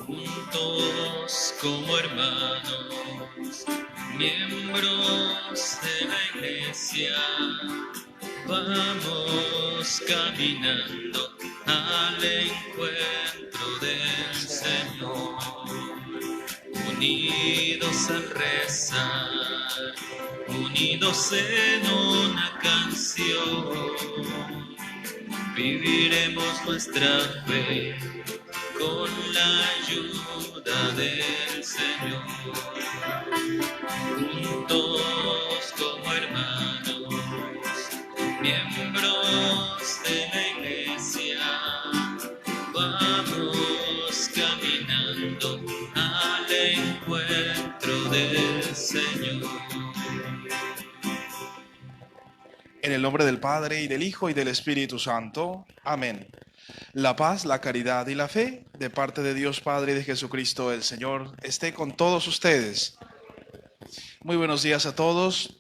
juntos como hermanos, miembros de la iglesia, vamos caminando al encuentro del Señor, unidos al rezar, unidos en una canción, viviremos nuestra fe con la ayuda del Señor. Juntos como hermanos, miembros de la iglesia, vamos caminando al encuentro del Señor. En el nombre del Padre, y del Hijo, y del Espíritu Santo. Amén. La paz, la caridad y la fe, de parte de Dios Padre y de Jesucristo el Señor, esté con todos ustedes. Muy buenos días a todos.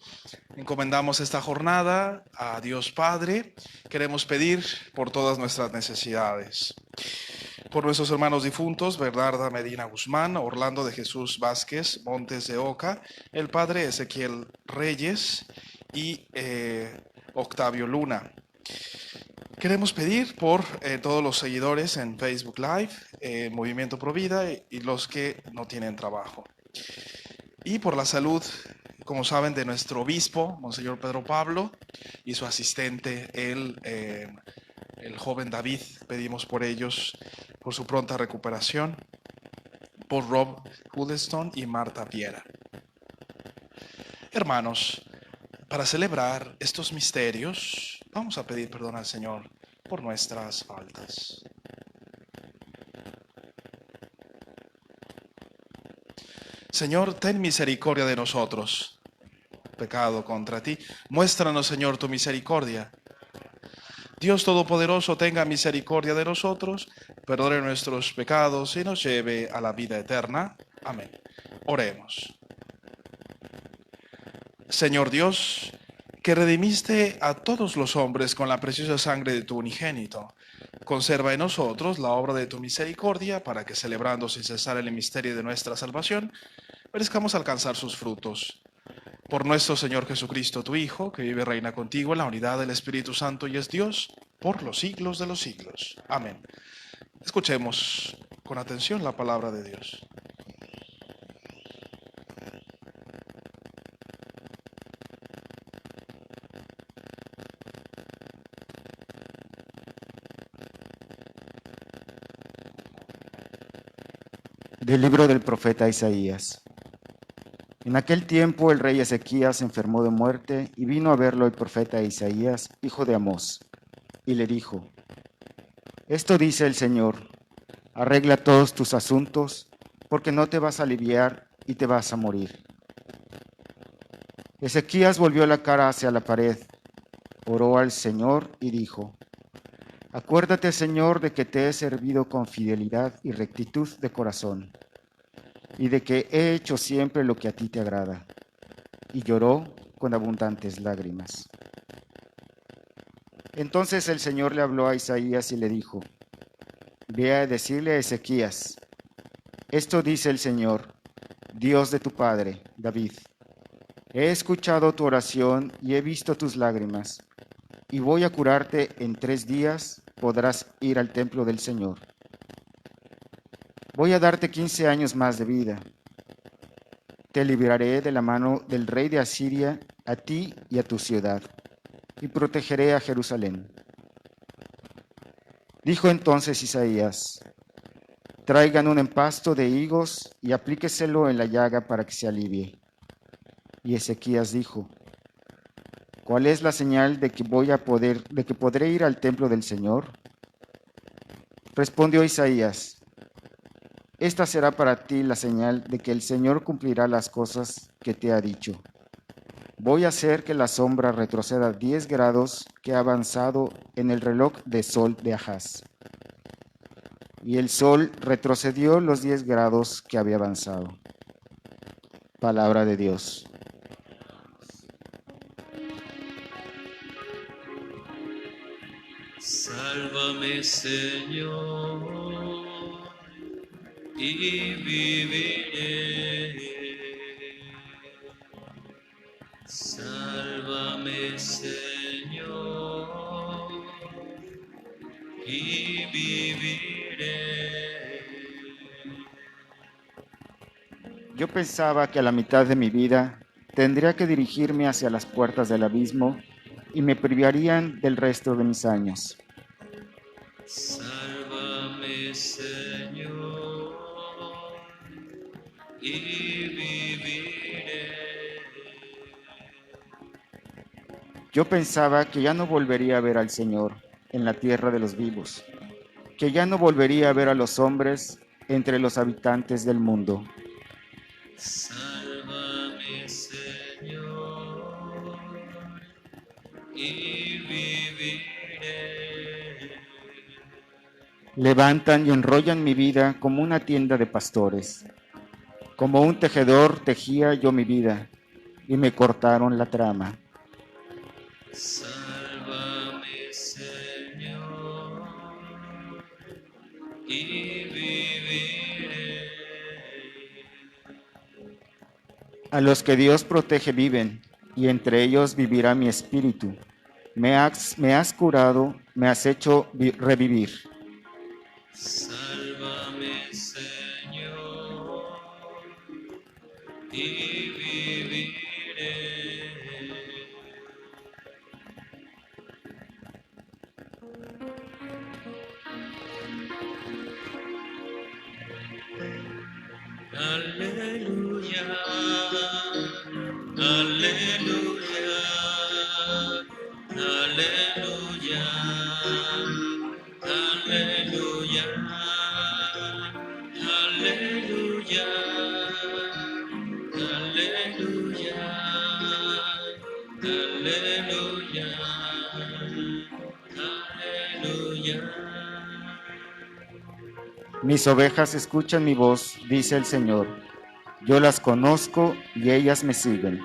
Encomendamos esta jornada a Dios Padre. Queremos pedir por todas nuestras necesidades. Por nuestros hermanos difuntos, Bernarda Medina Guzmán, Orlando de Jesús Vázquez, Montes de Oca, el Padre Ezequiel Reyes y Octavio Luna. Queremos pedir por todos los seguidores en Facebook Live, Movimiento Provida y los que no tienen trabajo. Y por la salud, como saben, de nuestro obispo, Monseñor Pedro Pablo, y su asistente, el joven David. Pedimos por ellos, por su pronta recuperación, por Rob Huddleston y Marta Piera. Hermanos, para celebrar estos misterios, vamos a pedir perdón al Señor por nuestras faltas. Señor, ten misericordia de nosotros. Pecado contra ti. Muéstranos, Señor, tu misericordia. Dios Todopoderoso, tenga misericordia de nosotros, perdone nuestros pecados y nos lleve a la vida eterna. Amén. Oremos. Señor Dios, que redimiste a todos los hombres con la preciosa sangre de tu unigénito, conserva en nosotros la obra de tu misericordia para que, celebrando sin cesar el misterio de nuestra salvación, merezcamos alcanzar sus frutos. Por nuestro Señor Jesucristo, tu Hijo, que vive y reina contigo en la unidad del Espíritu Santo y es Dios por los siglos de los siglos. Amén. Escuchemos con atención la palabra de Dios. Del libro del profeta Isaías. En aquel tiempo el rey Ezequías se enfermó de muerte y vino a verlo el profeta Isaías, hijo de Amós, y le dijo: Esto dice el Señor, arregla todos tus asuntos, porque no te vas a aliviar y te vas a morir. Ezequías volvió la cara hacia la pared, oró al Señor y dijo: Acuérdate, Señor, de que te he servido con fidelidad y rectitud de corazón, y de que he hecho siempre lo que a ti te agrada. Y lloró con abundantes lágrimas. Entonces el Señor le habló a Isaías y le dijo: Ve a decirle a Ezequías: Esto dice el Señor, Dios de tu padre, David. He escuchado tu oración y he visto tus lágrimas, y voy a curarte. En 3 días podrás ir al templo del Señor. Voy a darte 15 años más de vida. Te libraré de la mano del rey de Asiria, a ti y a tu ciudad, y protegeré a Jerusalén. Dijo entonces Isaías: Traigan un empasto de higos y aplíqueselo en la llaga para que se alivie. Y Ezequías dijo: ¿Cuál es la señal de que podré ir al templo del Señor? Respondió Isaías: Esta será para ti la señal de que el Señor cumplirá las cosas que te ha dicho. Voy a hacer que la sombra retroceda 10 grados que ha avanzado en el reloj de sol de Ahaz. Y el sol retrocedió los 10 grados que había avanzado. Palabra de Dios. Sálvame, Señor. y viviré. Sálvame, Señor, y viviré. Yo pensaba que a la mitad de mi vida tendría que dirigirme hacia las puertas del abismo y me privarían del resto de mis años. Sálvame, Señor, y viviré. Yo pensaba que ya no volvería a ver al Señor en la tierra de los vivos, que ya no volvería a ver a los hombres entre los habitantes del mundo. Sálvame, Señor, y viviré. Levantan y enrollan mi vida como una tienda de pastores. Como un tejedor tejía yo mi vida y me cortaron la trama. Sálvame, Señor, y viviré. A los que Dios protege viven, y entre ellos vivirá mi espíritu. Me has curado, me has hecho revivir. Sálvame, Señor, y viviré. Aleluya, aleluya, aleluya, aleluya, aleluya, aleluya, aleluya, aleluya. Mis ovejas escuchan mi voz, dice el Señor. Yo las conozco y ellas me siguen.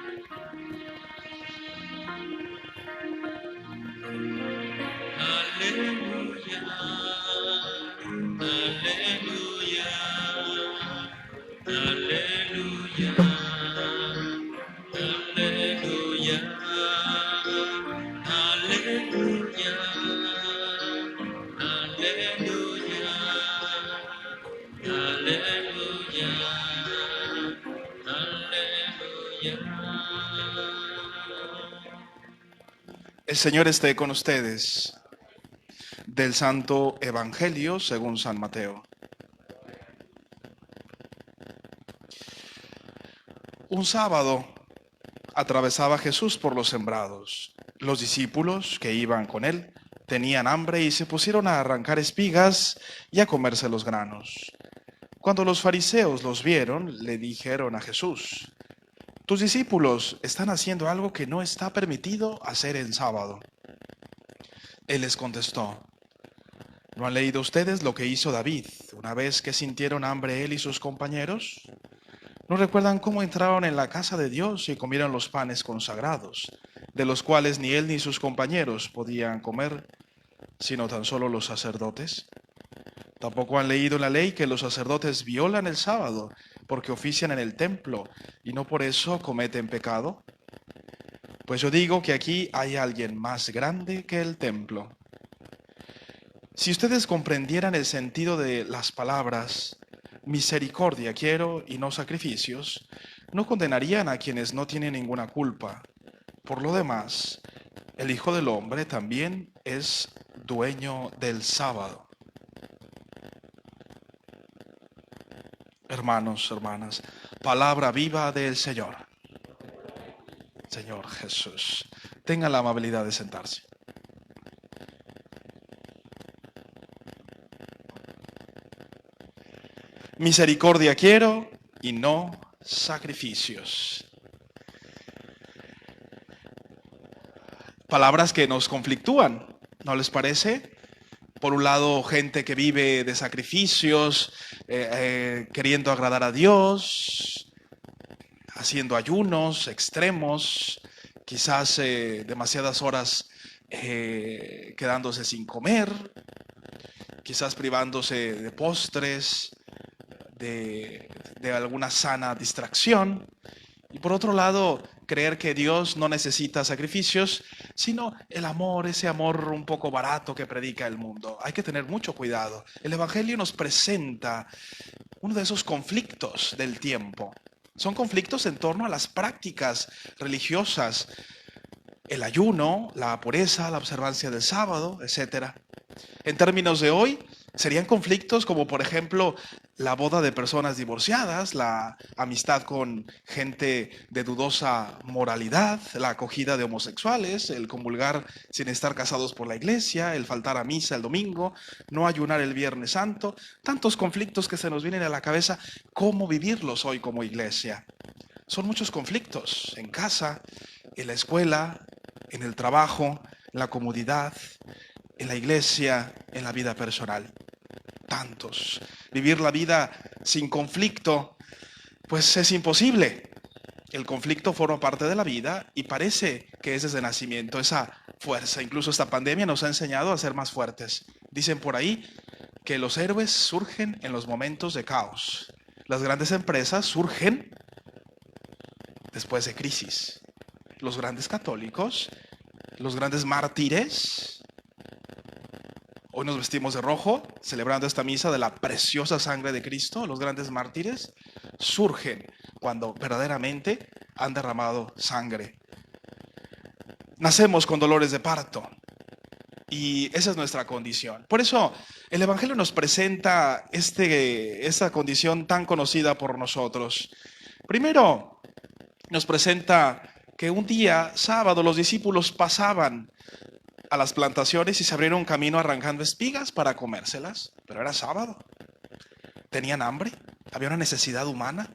Aleluya, aleluya, aleluya, aleluya, aleluya, aleluya, aleluya, aleluya. El Señor esté con ustedes. Del Santo Evangelio según San Mateo. Un sábado atravesaba Jesús por los sembrados. Los discípulos que iban con él tenían hambre y se pusieron a arrancar espigas y a comerse los granos. Cuando los fariseos los vieron, le dijeron a Jesús: tus discípulos están haciendo algo que no está permitido hacer en sábado. Él les contestó: ¿no han leído ustedes lo que hizo David una vez que sintieron hambre él y sus compañeros? ¿No recuerdan cómo entraron en la casa de Dios y comieron los panes consagrados, de los cuales ni él ni sus compañeros podían comer, sino tan solo los sacerdotes? Tampoco han leído en la ley que los sacerdotes violan el sábado porque ofician en el templo y no por eso cometen pecado. Pues yo digo que aquí hay alguien más grande que el templo. Si ustedes comprendieran el sentido de las palabras misericordia quiero y no sacrificios, no condenarían a quienes no tienen ninguna culpa. Por lo demás, el Hijo del Hombre también es dueño del sábado. Hermanos, hermanas, palabra viva del Señor. Señor Jesús, tenga la amabilidad de sentarse. Misericordia quiero y no sacrificios. Palabras que nos conflictúan, ¿no les parece? Por un lado, gente que vive de sacrificios, queriendo agradar a Dios, haciendo ayunos extremos, quizás demasiadas horas quedándose sin comer, quizás privándose de postres, de alguna sana distracción. Y por otro lado, creer que Dios no necesita sacrificios, sino el amor, ese amor un poco barato que predica el mundo. Hay que tener mucho cuidado. El Evangelio nos presenta uno de esos conflictos del tiempo. Son conflictos en torno a las prácticas religiosas, el ayuno, la pureza, la observancia del sábado, etc. En términos de hoy, serían conflictos como, por ejemplo, la boda de personas divorciadas, la amistad con gente de dudosa moralidad, la acogida de homosexuales, el comulgar sin estar casados por la iglesia, el faltar a misa el domingo, no ayunar el Viernes Santo. Tantos conflictos que se nos vienen a la cabeza. ¿Cómo vivirlos hoy como iglesia? Son muchos conflictos en casa, en la escuela, en el trabajo, en la comunidad, en la iglesia, en la vida personal. Tantos. Vivir la vida sin conflicto, pues es imposible. El conflicto forma parte de la vida y parece que es desde nacimiento esa fuerza. Incluso esta pandemia nos ha enseñado a ser más fuertes. Dicen por ahí que los héroes surgen en los momentos de caos. Las grandes empresas surgen después de crisis. Los grandes católicos, los grandes mártires. Hoy nos vestimos de rojo, celebrando esta misa de la preciosa sangre de Cristo. Los grandes mártires surgen cuando verdaderamente han derramado sangre. Nacemos con dolores de parto y esa es nuestra condición. Por eso el Evangelio nos presenta esta condición tan conocida por nosotros. Primero, nos presenta que un día, sábado, los discípulos pasaban a las plantaciones y se abrieron camino arrancando espigas para comérselas. Pero era sábado. ¿Tenían hambre? ¿Había una necesidad humana?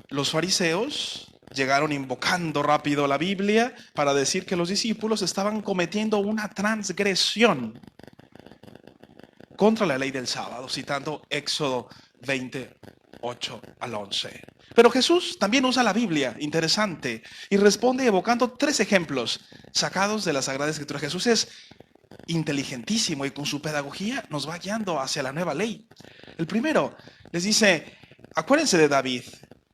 Los fariseos llegaron invocando rápido la Biblia para decir que los discípulos estaban cometiendo una transgresión contra la ley del sábado, citando Éxodo 28 al 11. Pero Jesús también usa la Biblia, interesante, y responde evocando 3 ejemplos sacados de la Sagrada Escritura. Jesús es inteligentísimo y con su pedagogía nos va guiando hacia la nueva ley. El primero les dice, acuérdense de David,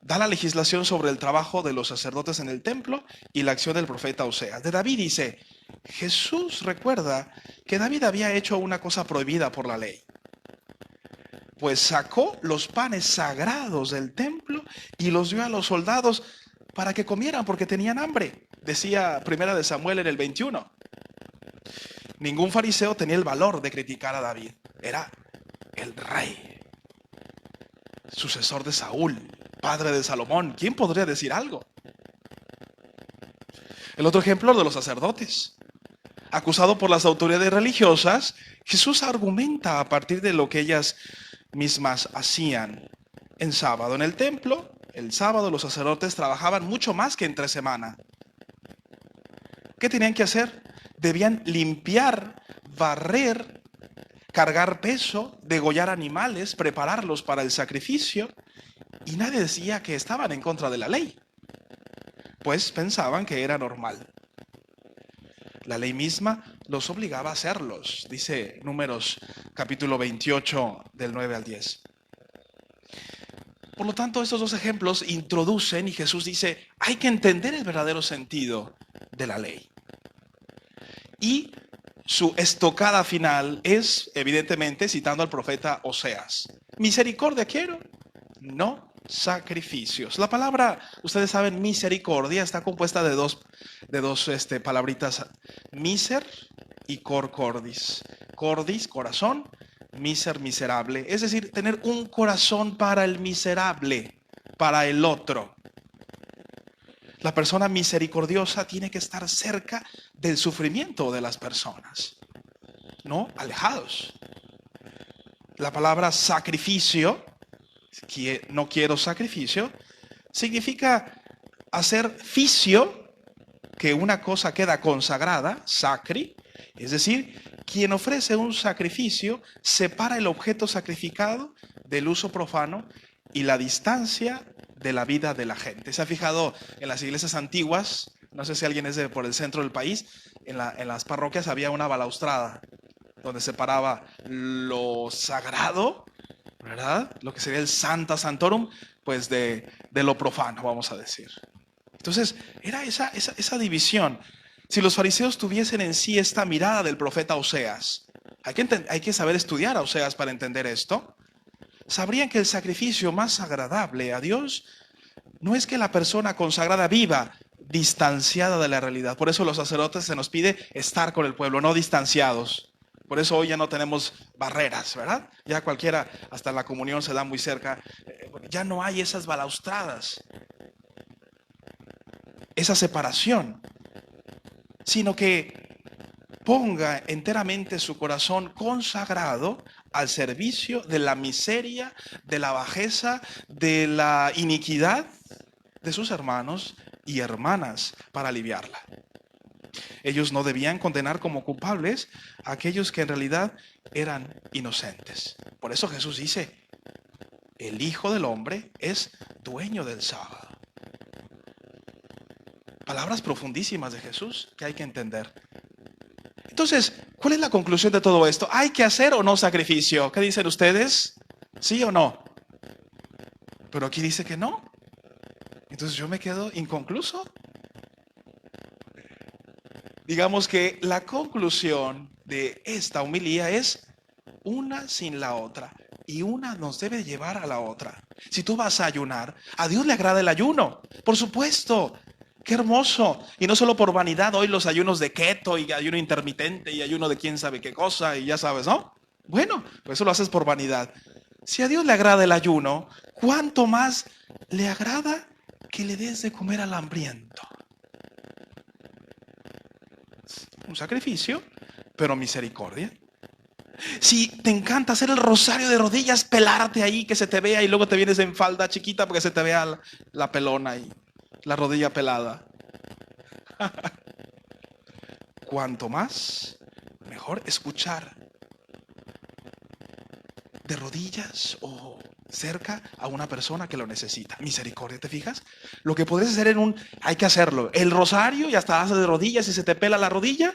da la legislación sobre el trabajo de los sacerdotes en el templo y la acción del profeta Oseas. De David dice, Jesús recuerda que David había hecho una cosa prohibida por la ley. Pues sacó los panes sagrados del templo y los dio a los soldados para que comieran porque tenían hambre. Decía Primera de Samuel en el 21. Ningún fariseo tenía el valor de criticar a David. Era el rey, sucesor de Saúl, padre de Salomón. ¿Quién podría decir algo? El otro ejemplo de los sacerdotes. Acusado por las autoridades religiosas, Jesús argumenta a partir de lo que ellas mismas hacían en sábado. En el templo, el sábado los sacerdotes trabajaban mucho más que entre semana. ¿Qué tenían que hacer? Debían limpiar, barrer, cargar peso, degollar animales, prepararlos para el sacrificio. Y nadie decía que estaban en contra de la ley, pues pensaban que era normal. La ley misma los obligaba a hacerlos, dice Números capítulo 28 del 9 al 10. Por lo tanto, estos 2 ejemplos introducen y Jesús dice, hay que entender el verdadero sentido de la ley. Y su estocada final es, evidentemente, citando al profeta Oseas. Misericordia quiero, no sacrificios. La palabra, ustedes saben, misericordia está compuesta de dos palabritas, miser y cor cordis. Cordis, corazón, miser, miserable. Es decir, tener un corazón para el miserable, para el otro. La persona misericordiosa tiene que estar cerca del sufrimiento de las personas, no alejados. La palabra sacrificio, que no quiero sacrificio, significa hacer ficio, que una cosa queda consagrada, sacri, es decir, quien ofrece un sacrificio separa el objeto sacrificado del uso profano y la distancia de la vida de la gente. ¿Se ha fijado en las iglesias antiguas? No sé si alguien es por el centro del país, en las parroquias había una balaustrada donde separaba lo sagrado ¿verdad? Lo que sería el Sancta Sanctorum, pues de lo profano, vamos a decir. Entonces, era esa división. Si los fariseos tuviesen en sí esta mirada del profeta Oseas, hay que saber estudiar a Oseas para entender esto, sabrían que el sacrificio más agradable a Dios no es que la persona consagrada viva distanciada de la realidad. Por eso los sacerdotes se nos pide estar con el pueblo, no distanciados. Por eso hoy ya no tenemos barreras, ¿verdad? Ya cualquiera, hasta la comunión se da muy cerca. Ya no hay esas balaustradas, esa separación, sino que ponga enteramente su corazón consagrado al servicio de la miseria, de la bajeza, de la iniquidad de sus hermanos y hermanas para aliviarla. Ellos no debían condenar como culpables a aquellos que en realidad eran inocentes. Por eso Jesús dice, el Hijo del Hombre es dueño del sábado. Palabras profundísimas de Jesús que hay que entender. Entonces, ¿cuál es la conclusión de todo esto? ¿Hay que hacer o no sacrificio? ¿Qué dicen ustedes? ¿Sí o no? Pero aquí dice que no. Entonces yo me quedo inconcluso. Digamos que la conclusión de esta homilía es una sin la otra. Y una nos debe llevar a la otra. Si tú vas a ayunar, a Dios le agrada el ayuno. Por supuesto. ¡Qué hermoso! Y no solo por vanidad, hoy los ayunos de keto y ayuno intermitente y ayuno de quién sabe qué cosa y ya sabes, ¿no? Bueno, pues eso lo haces por vanidad. Si a Dios le agrada el ayuno, ¿cuánto más le agrada que le des de comer al hambriento? Un sacrificio, pero misericordia. Si te encanta hacer el rosario de rodillas, pelarte ahí, que se te vea y luego te vienes en falda chiquita porque se te vea la pelona y la rodilla pelada. Cuanto más, mejor escuchar de rodillas o cerca a una persona que lo necesita. Misericordia, ¿te fijas? Lo que podrías hacer hay que hacerlo. El rosario y hasta haces de rodillas y se te pela la rodilla.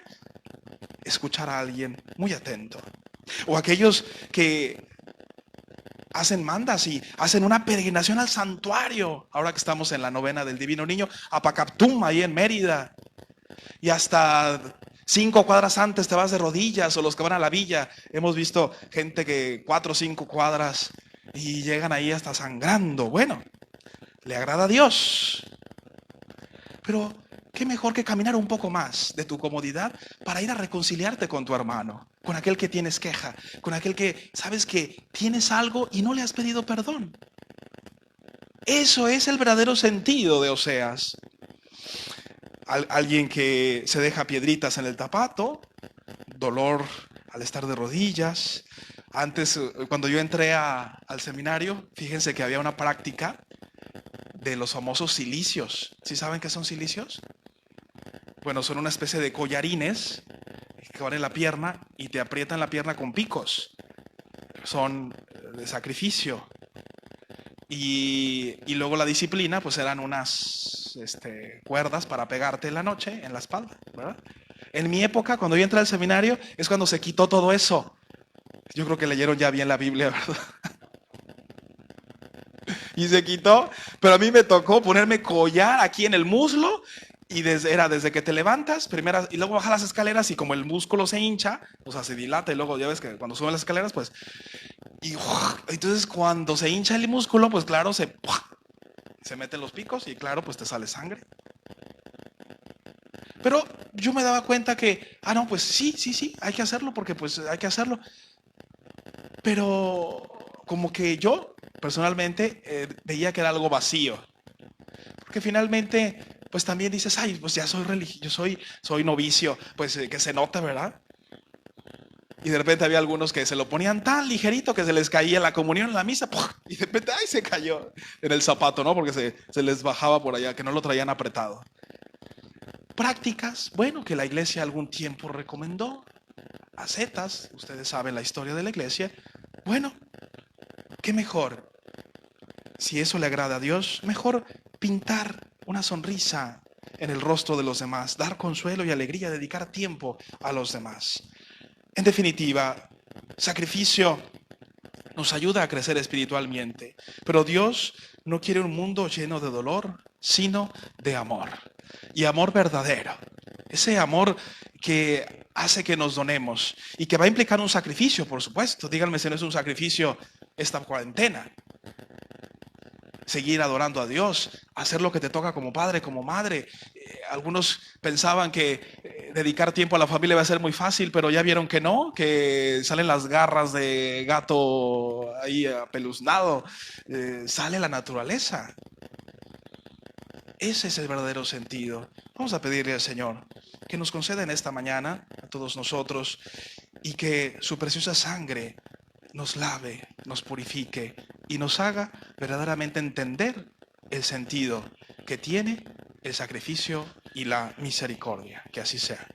Escuchar a alguien muy atento. O aquellos que hacen mandas y hacen una peregrinación al santuario. Ahora que estamos en la novena del Divino Niño, a Pacaptum, ahí en Mérida. Y hasta 5 cuadras antes te vas de rodillas, o los que van a la villa. Hemos visto gente que 4 o 5 cuadras y llegan ahí hasta sangrando. Bueno, le agrada a Dios. Pero qué mejor que caminar un poco más de tu comodidad para ir a reconciliarte con tu hermano, con aquel que tienes queja, con aquel que sabes que tienes algo y no le has pedido perdón. Eso es el verdadero sentido de Oseas. Alguien que se deja piedritas en el zapato, dolor al estar de rodillas. Antes, cuando yo entré al seminario, fíjense que había una práctica de los famosos cilicios. ¿Sí saben qué son cilicios? Bueno, son una especie de collarines que van en la pierna y te aprietan la pierna con picos. Son de sacrificio. Y luego la disciplina, pues eran unas cuerdas para pegarte en la noche, en la espalda, ¿verdad? En mi época, cuando yo entré al seminario, es cuando se quitó todo eso. Yo creo que leyeron ya bien la Biblia, ¿verdad? Y se quitó, pero a mí me tocó ponerme collar aquí en el muslo. Y era desde que te levantas, y luego bajas las escaleras y como el músculo se hincha, o sea, se dilata y luego ya ves que cuando suben las escaleras, pues... Y entonces cuando se hincha el músculo, pues claro, se meten los picos y claro, pues te sale sangre. Pero yo me daba cuenta que, no, pues sí, hay que hacerlo porque pues hay que hacerlo. Pero como que yo personalmente veía que era algo vacío. Porque finalmente... pues también dices, pues ya soy religioso, soy novicio, pues que se note, ¿verdad? Y de repente había algunos que se lo ponían tan ligerito que se les caía la comunión en la misa, y de repente, se cayó en el zapato, ¿no? Porque se les bajaba por allá, que no lo traían apretado. Prácticas, bueno, que la iglesia algún tiempo recomendó, ascetas, ustedes saben la historia de la iglesia. Bueno, ¿qué mejor? Si eso le agrada a Dios, mejor pintar una sonrisa en el rostro de los demás, dar consuelo y alegría, dedicar tiempo a los demás. En definitiva, sacrificio nos ayuda a crecer espiritualmente. Pero Dios no quiere un mundo lleno de dolor, sino de amor. Y amor verdadero. Ese amor que hace que nos donemos y que va a implicar un sacrificio, por supuesto. Díganme si no es un sacrificio esta cuarentena. Seguir adorando a Dios, hacer lo que te toca como padre, como madre. Algunos pensaban que dedicar tiempo a la familia va a ser muy fácil, pero ya vieron que no, que salen las garras de gato ahí apeluznado, sale la naturaleza. Ese es el verdadero sentido. Vamos a pedirle al Señor que nos conceda en esta mañana a todos nosotros y que su preciosa sangre nos lave, nos purifique y nos haga verdaderamente entender el sentido que tiene el sacrificio y la misericordia. Que así sea.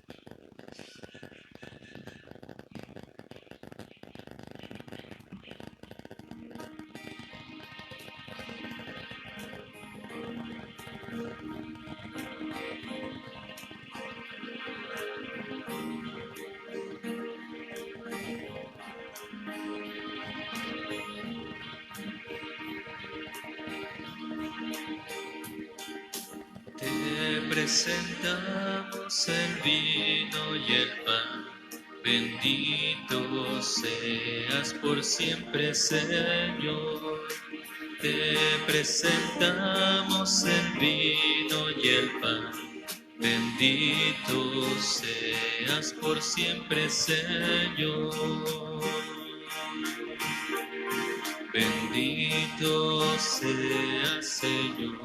Te presentamos el vino y el pan, bendito seas por siempre, Señor. Te presentamos el vino y el pan, bendito seas por siempre, Señor. Bendito seas, Señor,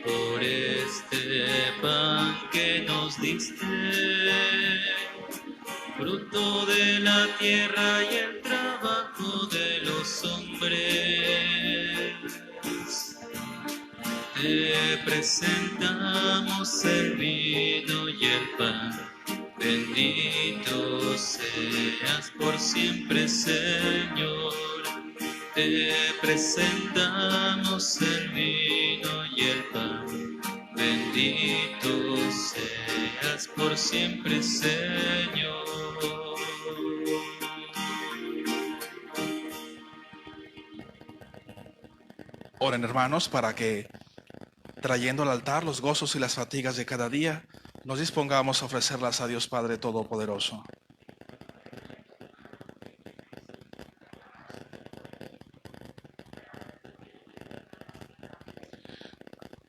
por este pan que nos diste, fruto de la tierra y el trabajo de los hombres. Te presentamos el vino y el pan, bendito seas por siempre, Señor. Te presentamos el vino y el pan, bendito seas por siempre, Señor. Oren, hermanos, para que, trayendo al altar los gozos y las fatigas de cada día, nos dispongamos a ofrecerlas a Dios Padre Todopoderoso.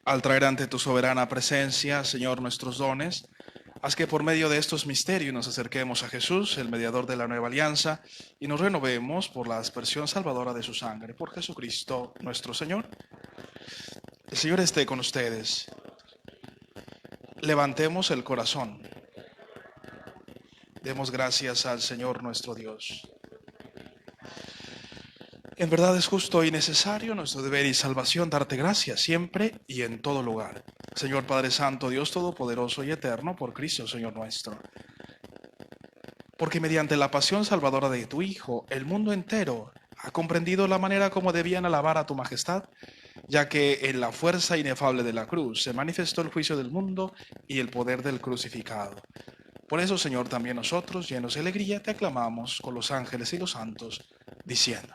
Al traer ante tu soberana presencia, Señor, nuestros dones, haz que por medio de estos misterios nos acerquemos a Jesús, el mediador de la nueva alianza, y nos renovemos por la aspersión salvadora de su sangre, por Jesucristo nuestro Señor. El Señor esté con ustedes. Levantemos el corazón. Demos gracias al Señor nuestro Dios. En verdad es justo y necesario, nuestro deber y salvación, darte gracias siempre y en todo lugar. Señor Padre Santo, Dios Todopoderoso y Eterno, por Cristo, Señor nuestro. Porque mediante la pasión salvadora de tu Hijo, el mundo entero ha comprendido la manera como debían alabar a tu majestad, ya que en la fuerza inefable de la cruz se manifestó el juicio del mundo y el poder del crucificado. Por eso, Señor, también nosotros, llenos de alegría, te aclamamos con los ángeles y los santos, diciendo: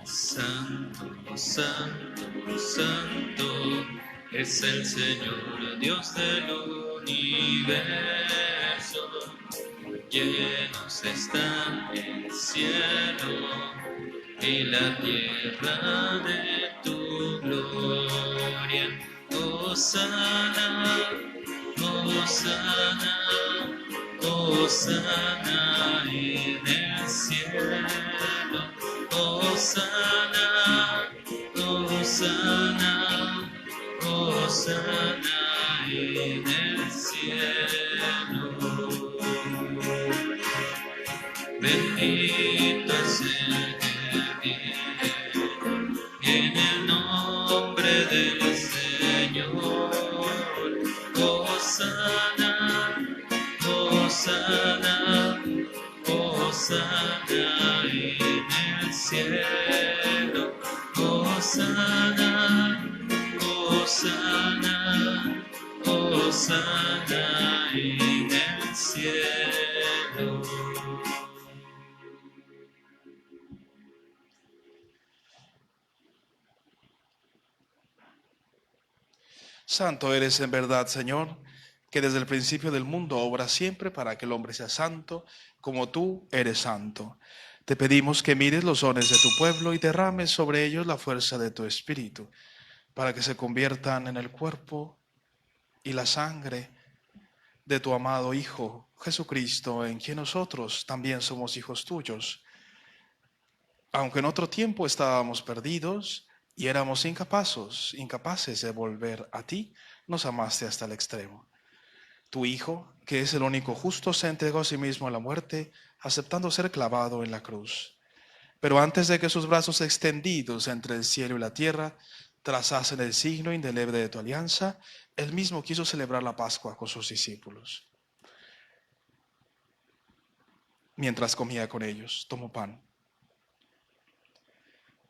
Santo, santo, santo, es el Señor, Dios del universo. Llenos está el cielo y la tierra de tu gloria. Hosana, Hosana, Hosana en el cielo. Hosana, Hosana, Hosana en el cielo. Bendito es el que viene en el nombre del Señor. Hosana, Hosana, Hosana en el cielo. Hosana, Hosana, Hosana en el cielo. Santo eres en verdad, Señor, que desde el principio del mundo obras siempre para que el hombre sea santo, como tú eres santo. Te pedimos que mires los dones de tu pueblo y derrames sobre ellos la fuerza de tu Espíritu, para que se conviertan en el cuerpo y la sangre de tu amado Hijo, Jesucristo, en quien nosotros también somos hijos tuyos. Aunque en otro tiempo estábamos perdidos y éramos incapaces de volver a ti, nos amaste hasta el extremo. Tu Hijo, que es el único justo, se entregó a sí mismo a la muerte, aceptando ser clavado en la cruz. Pero antes de que sus brazos extendidos entre el cielo y la tierra trazasen el signo indeleble de tu alianza, él mismo quiso celebrar la Pascua con sus discípulos. Mientras comía con ellos, tomó pan.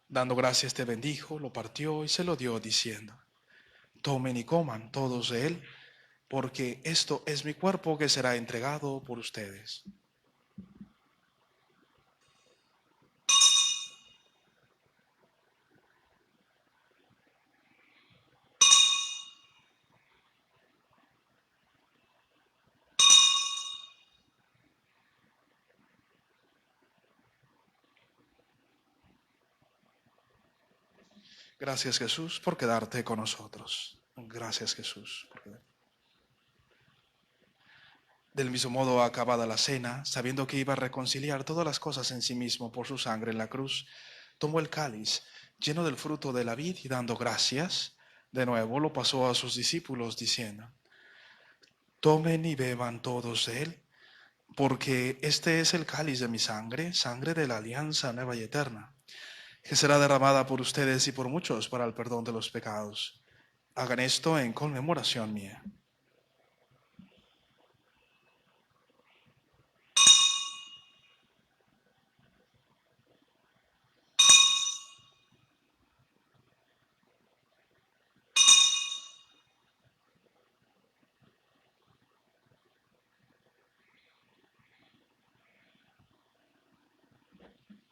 Dando gracias te bendijo, lo partió y se lo dio diciendo: tomen y coman todos de él, porque esto es mi cuerpo que será entregado por ustedes. Gracias, Jesús, por quedarte con nosotros. Gracias, Jesús, por quedarte. Del mismo modo, acabada la cena, sabiendo que iba a reconciliar todas las cosas en sí mismo por su sangre en la cruz, tomó el cáliz lleno del fruto de la vid y dando gracias, de nuevo lo pasó a sus discípulos diciendo: tomen y beban todos de él, porque este es el cáliz de mi sangre, sangre de la alianza nueva y eterna, que será derramada por ustedes y por muchos para el perdón de los pecados. Hagan esto en conmemoración mía.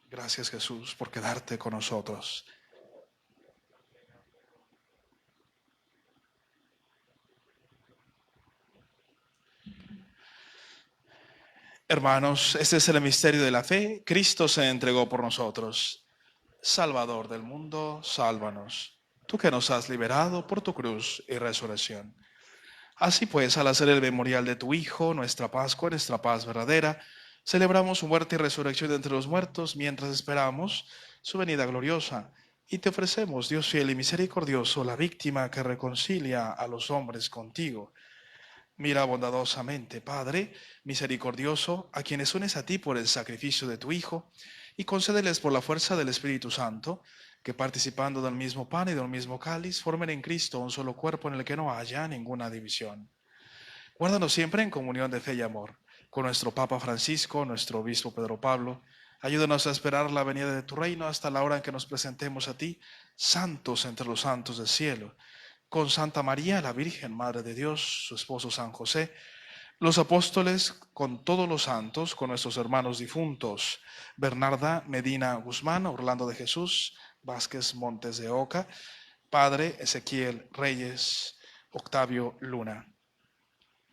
Gracias, Jesús, por quedarte con nosotros. Hermanos, este es el misterio de la fe. Cristo se entregó por nosotros. Salvador del mundo, sálvanos. Tú que nos has liberado por tu cruz y resurrección. Así pues, al hacer el memorial de tu Hijo, nuestra Pascua, nuestra paz verdadera, celebramos su muerte y resurrección de entre los muertos mientras esperamos su venida gloriosa. Y te ofrecemos, Dios fiel y misericordioso, la víctima que reconcilia a los hombres contigo. Mira bondadosamente, Padre misericordioso, a quienes unes a ti por el sacrificio de tu Hijo, y concédeles por la fuerza del Espíritu Santo, que participando del mismo pan y del mismo cáliz, formen en Cristo un solo cuerpo en el que no haya ninguna división. Guárdanos siempre en comunión de fe y amor, con nuestro Papa Francisco, nuestro Obispo Pedro Pablo. Ayúdanos a esperar la venida de tu reino hasta la hora en que nos presentemos a ti, santos entre los santos del cielo, con Santa María, la Virgen, Madre de Dios, su esposo San José, los apóstoles, con todos los santos, con nuestros hermanos difuntos, Bernarda Medina Guzmán, Orlando de Jesús, Vázquez Montes de Oca, Padre Ezequiel Reyes, Octavio Luna.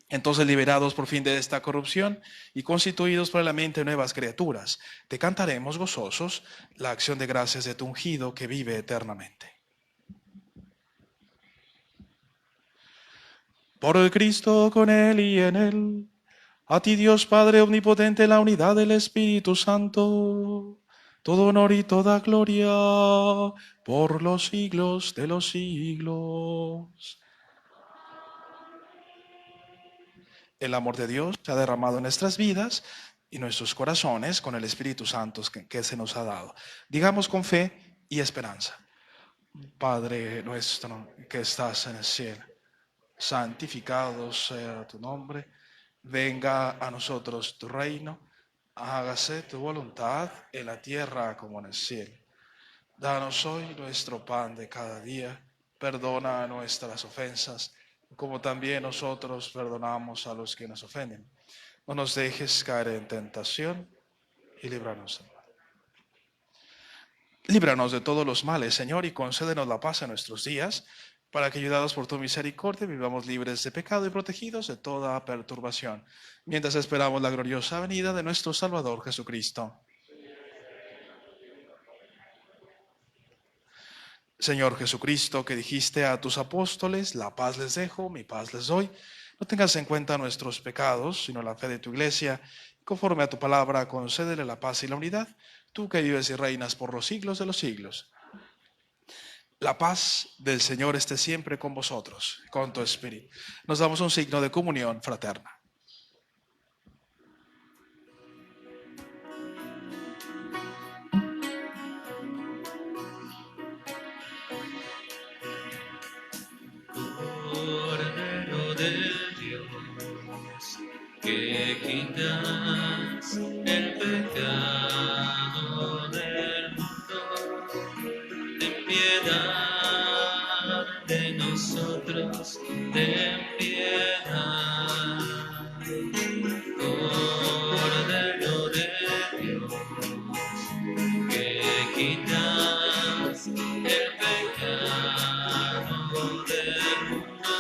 Entonces, liberados por fin de esta corrupción y constituidos plenamente nuevas criaturas, te cantaremos gozosos la acción de gracias de tu ungido que vive eternamente. Por el Cristo, con Él y en Él, a ti Dios Padre omnipotente, la unidad del Espíritu Santo, todo honor y toda gloria por los siglos de los siglos. El amor de Dios se ha derramado en nuestras vidas y nuestros corazones con el Espíritu Santo que se nos ha dado. Digamos con fe y esperanza: Padre nuestro que estás en el cielo, santificado sea tu nombre, venga a nosotros tu reino, hágase tu voluntad en la tierra como en el cielo. Danos hoy nuestro pan de cada día, perdona nuestras ofensas, como también nosotros perdonamos a los que nos ofenden. No nos dejes caer en tentación y líbranos del mal. Líbranos de todos los males, Señor, y concédenos la paz en nuestros días, para que, ayudados por tu misericordia, vivamos libres de pecado y protegidos de toda perturbación, mientras esperamos la gloriosa venida de nuestro Salvador Jesucristo. Señor Jesucristo, que dijiste a tus apóstoles, la paz les dejo, mi paz les doy, no tengas en cuenta nuestros pecados, sino la fe de tu iglesia. Conforme a tu palabra, concédele la paz y la unidad, tú que vives y reinas por los siglos de los siglos. La paz del Señor esté siempre con vosotros, con tu espíritu. Nos damos un signo de comunión fraterna. Cordero de Dios, que quitas el pecado del mundo, ten piedad de nosotros, ten piedad. Cordero de Dios, que quitas el pecado del mundo,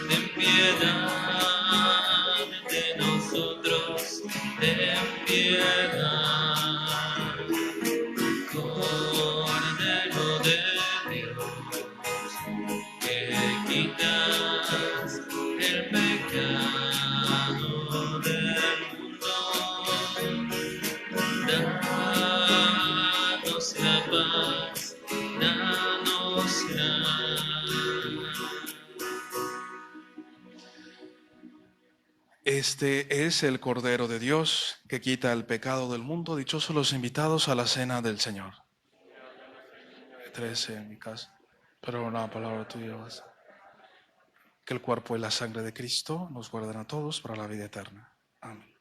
ten piedad de nosotros, ten piedad. Cordero de Dios, que quitas el pecado del mundo, danos la paz, danos la. Este es el Cordero de Dios que quita el pecado del mundo. Dichosos los invitados a la cena del Señor. 13 en mi casa, pero una palabra tuya basta. Que el cuerpo y la sangre de Cristo nos guarden a todos para la vida eterna. Amén.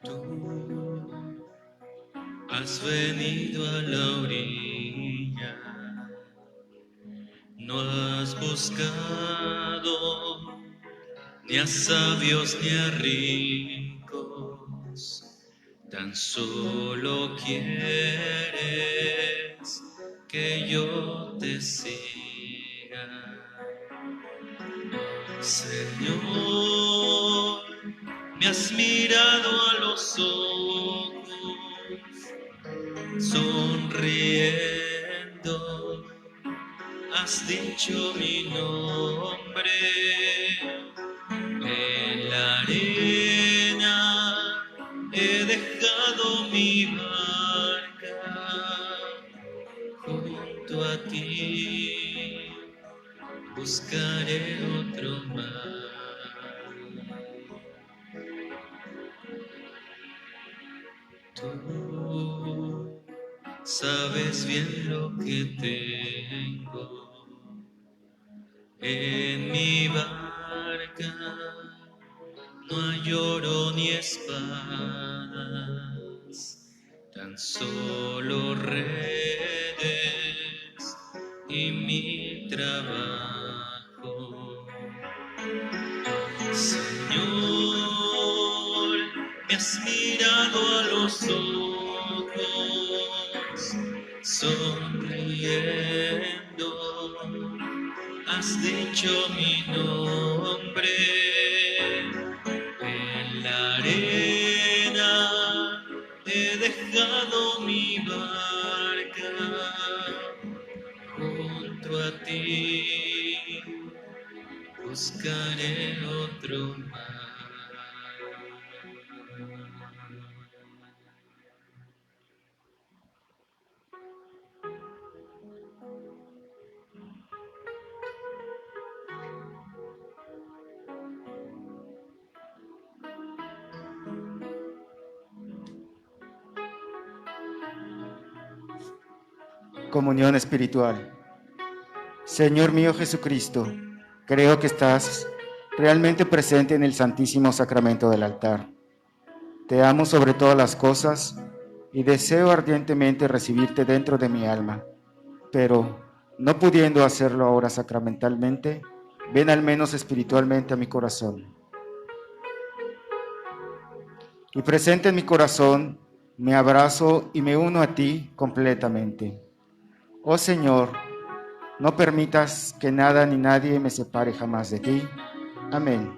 Tú has venido a la orilla, no has buscado ni a sabios ni a ricos, tan solo quieres que yo te siga. Señor, me has mirado a los ojos, sonriendo, has dicho mi nombre. En la arena he dejado mi barca, junto a ti buscaré otro mar. Tú sabes bien lo que tengo en mi barca, no hay oro ni espadas, tan solo redes y mi trabajo. me has mirado a los ojos, sonriendo, has dicho mi nombre. En la arena he dejado mi barca junto a ti, buscaré otro mar. Comunión espiritual. Señor mío Jesucristo, creo que estás realmente presente en el Santísimo Sacramento del altar. Te amo sobre todas las cosas y deseo ardientemente recibirte dentro de mi alma, pero no pudiendo hacerlo ahora sacramentalmente, ven al menos espiritualmente a mi corazón. Y presente en mi corazón, me abrazo y me uno a ti completamente. Oh Señor, no permitas que nada ni nadie me separe jamás de ti. Amén.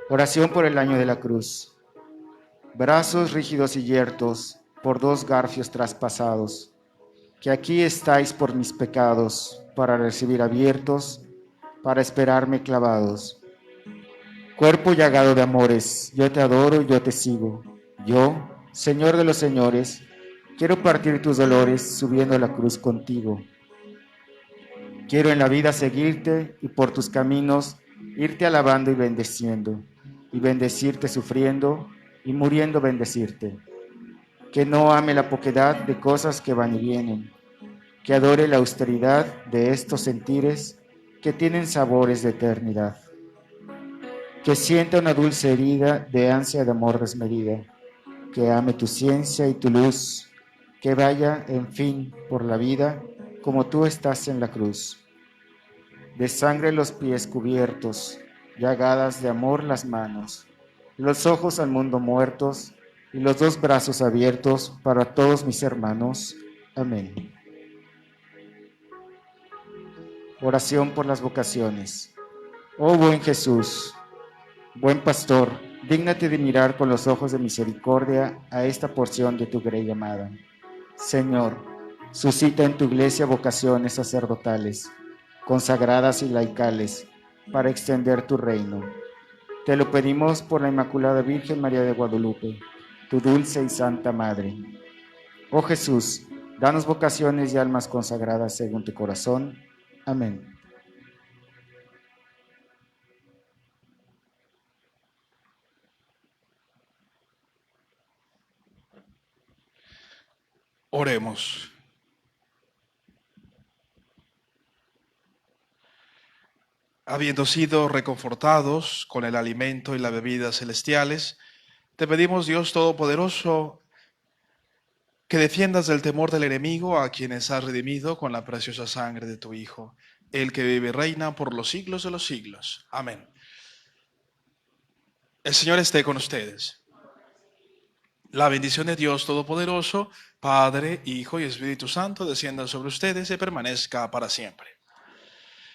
Oración por el año de la cruz. Brazos rígidos y yertos por dos garfios traspasados, que aquí estáis por mis pecados, para recibir abiertos, para esperarme clavados. Cuerpo llagado de amores, yo te adoro y yo te sigo. Yo, Señor de los señores, quiero partir tus dolores subiendo a la cruz contigo. Quiero en la vida seguirte y por tus caminos irte alabando y bendecirte sufriendo y muriendo bendecirte. Que no ame la poquedad de cosas que van y vienen, que adore la austeridad de estos sentires que tienen sabores de eternidad. Que sienta una dulce herida de ansia de amor desmedida, que ame tu ciencia y tu luz, que vaya, en fin, por la vida como tú estás en la cruz. De sangre los pies cubiertos, llagadas de amor las manos, los ojos al mundo muertos y los dos brazos abiertos para todos mis hermanos. Amén. Oración por las vocaciones. Oh buen Jesús, buen pastor, dígnate de mirar con los ojos de misericordia a esta porción de tu grey amada. Señor, suscita en tu iglesia vocaciones sacerdotales, consagradas y laicales, para extender tu reino. Te lo pedimos por la Inmaculada Virgen María de Guadalupe, tu dulce y santa Madre. Oh Jesús, danos vocaciones y almas consagradas según tu corazón. Amén. Oremos. Habiendo sido reconfortados con el alimento y la bebida celestiales, te pedimos, Dios Todopoderoso, que defiendas del temor del enemigo a quienes has redimido con la preciosa sangre de tu Hijo, el que vive y reina por los siglos de los siglos. Amén. El Señor esté con ustedes. La bendición de Dios Todopoderoso, Padre, Hijo y Espíritu Santo, descienda sobre ustedes y permanezca para siempre.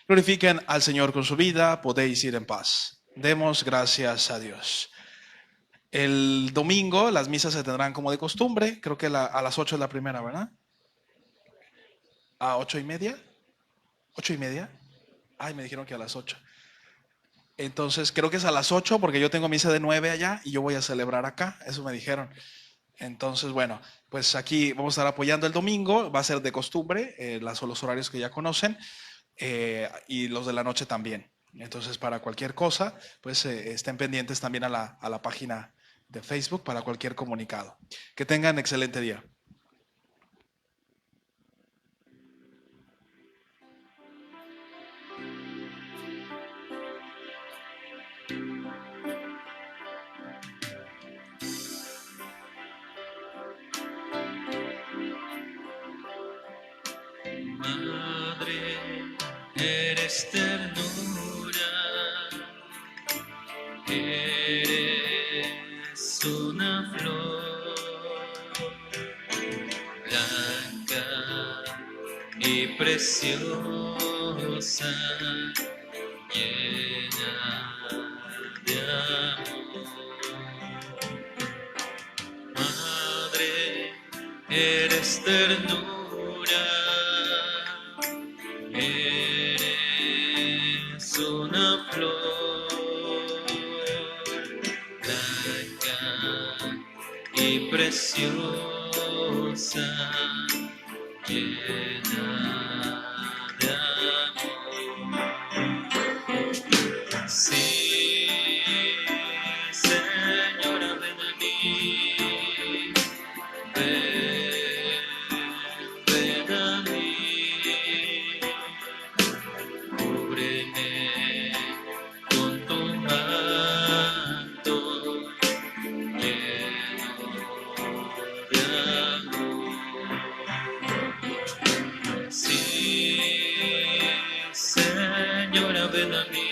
Glorifiquen al Señor con su vida, podéis ir en paz. Demos gracias a Dios. El domingo las misas se tendrán como de costumbre, creo que a las 8 es la primera, ¿verdad? ¿A 8:30? ¿8:30? Ay, me dijeron que a las 8. Entonces creo que es a las 8 porque yo tengo misa de 9 allá y yo voy a celebrar acá, eso me dijeron. Entonces, bueno, pues aquí vamos a estar apoyando el domingo, va a ser de costumbre, los horarios que ya conocen, y los de la noche también. Entonces, para cualquier cosa, pues estén pendientes también a la página de Facebook para cualquier comunicado. Que tengan excelente día. Madre, eres ternura, Eres una flor blanca y preciosa, llena de amor. Madre, eres ternura, eres una flor blanca y preciosa, llena de amor. Sí, Señora, ven a mí, ven a mí, cúbreme con tu manto lleno de amor. Sí, Señora, ven a mí,